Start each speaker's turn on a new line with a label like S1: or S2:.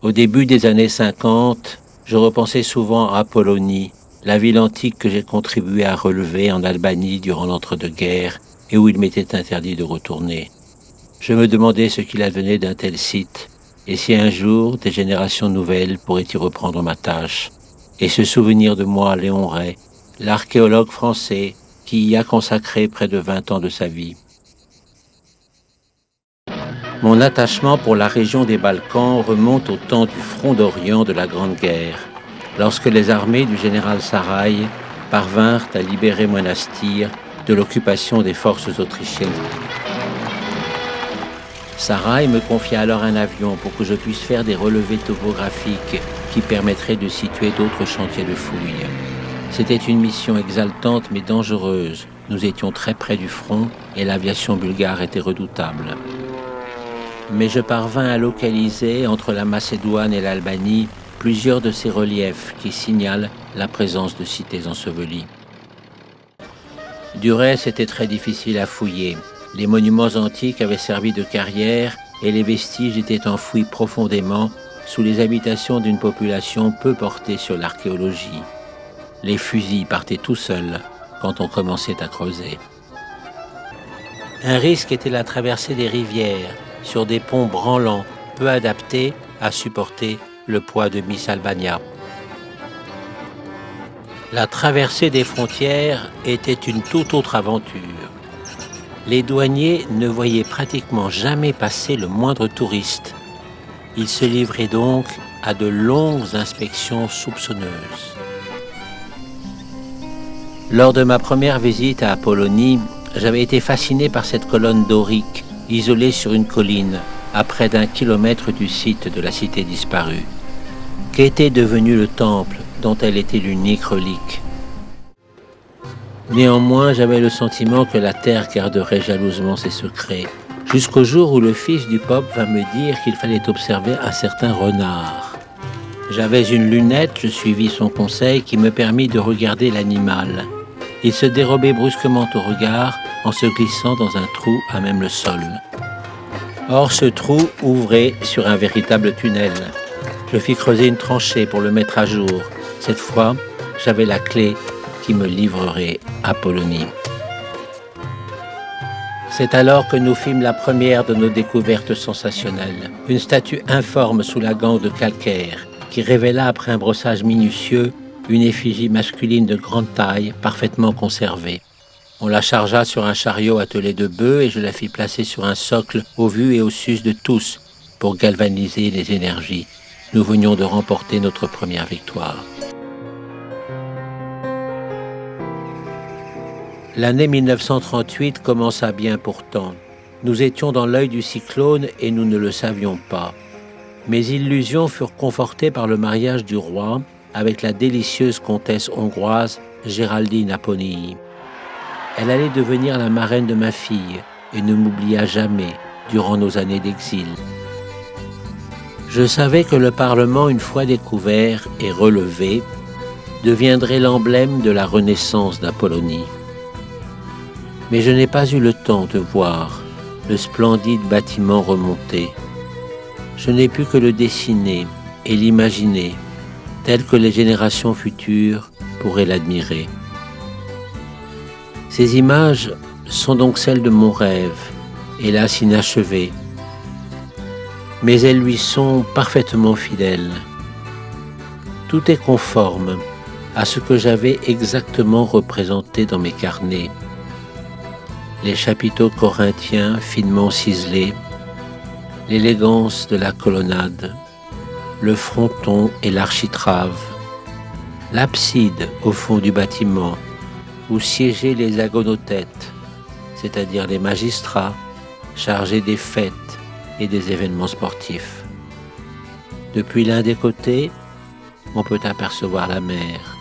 S1: Au début des années 50, je repensais souvent à Apollonie, la ville antique que j'ai contribué à relever en Albanie durant l'entre-deux-guerres et où il m'était interdit de retourner. Je me demandais ce qu'il advenait d'un tel site et si un jour des générations nouvelles pourraient y reprendre ma tâche et se souvenir de moi, Léon Ray, l'archéologue français qui y a consacré près de 20 ans de sa vie. Mon attachement pour la région des Balkans remonte au temps du front d'Orient de la Grande Guerre, lorsque les armées du général Saraï parvinrent à libérer Monastir de l'occupation des forces autrichiennes. Saraï me confia alors un avion pour que je puisse faire des relevés topographiques qui permettraient de situer d'autres chantiers de fouilles. C'était une mission exaltante mais dangereuse. Nous étions très près du front et l'aviation bulgare était redoutable. Mais je parvins à localiser entre la Macédoine et l'Albanie plusieurs de ces reliefs qui signalent la présence de cités ensevelies. Du reste, c'était très difficile à fouiller. Les monuments antiques avaient servi de carrière et les vestiges étaient enfouis profondément sous les habitations d'une population peu portée sur l'archéologie. Les fusils partaient tout seuls quand on commençait à creuser. Un risque était la traversée des rivières sur des ponts branlants, peu adaptés à supporter le poids de Miss Albania. La traversée des frontières était une toute autre aventure. Les douaniers ne voyaient pratiquement jamais passer le moindre touriste. Ils se livraient donc à de longues inspections soupçonneuses. Lors de ma première visite à Apollonie, j'avais été fasciné par cette colonne dorique, isolée sur une colline, à près d'1 kilomètre du site de la cité disparue. Qu'était devenu le temple dont elle était l'unique relique? Néanmoins, j'avais le sentiment que la terre garderait jalousement ses secrets, jusqu'au jour où le fils du Pope vint me dire qu'il fallait observer un certain renard. J'avais une lunette, je suivis son conseil qui me permit de regarder l'animal. Il se dérobait brusquement au regard en se glissant dans un trou à même le sol. Or, ce trou ouvrait sur un véritable tunnel. Je fis creuser une tranchée pour le mettre à jour. Cette fois, j'avais la clé qui me livrerait Apollonie. C'est alors que nous fîmes la première de nos découvertes sensationnelles. Une statue informe sous la gangue de calcaire qui révéla après un brossage minutieux une effigie masculine de grande taille, parfaitement conservée. On la chargea sur un chariot attelé de bœufs et je la fis placer sur un socle au vu et au sus de tous pour galvaniser les énergies. Nous venions de remporter notre première victoire. L'année 1938 commença bien pourtant. Nous étions dans l'œil du cyclone et nous ne le savions pas. Mes illusions furent confortées par le mariage du roi avec la délicieuse comtesse hongroise Géraldine Apponyi. Elle allait devenir la marraine de ma fille et ne m'oublia jamais durant nos années d'exil. Je savais que le Parlement, une fois découvert et relevé, deviendrait l'emblème de la renaissance d'Apollonie. Mais je n'ai pas eu le temps de voir le splendide bâtiment remonter. Je n'ai pu que le dessiner et l'imaginer, tel que les générations futures pourraient l'admirer. Ces images sont donc celles de mon rêve, hélas inachevé, mais elles lui sont parfaitement fidèles. Tout est conforme à ce que j'avais exactement représenté dans mes carnets. Les chapiteaux corinthiens finement ciselés, l'élégance de la colonnade, le fronton et l'architrave, l'abside au fond du bâtiment où siégeaient les agonothètes, c'est-à-dire les magistrats chargés des fêtes et des événements sportifs. Depuis l'un des côtés, on peut apercevoir la mer.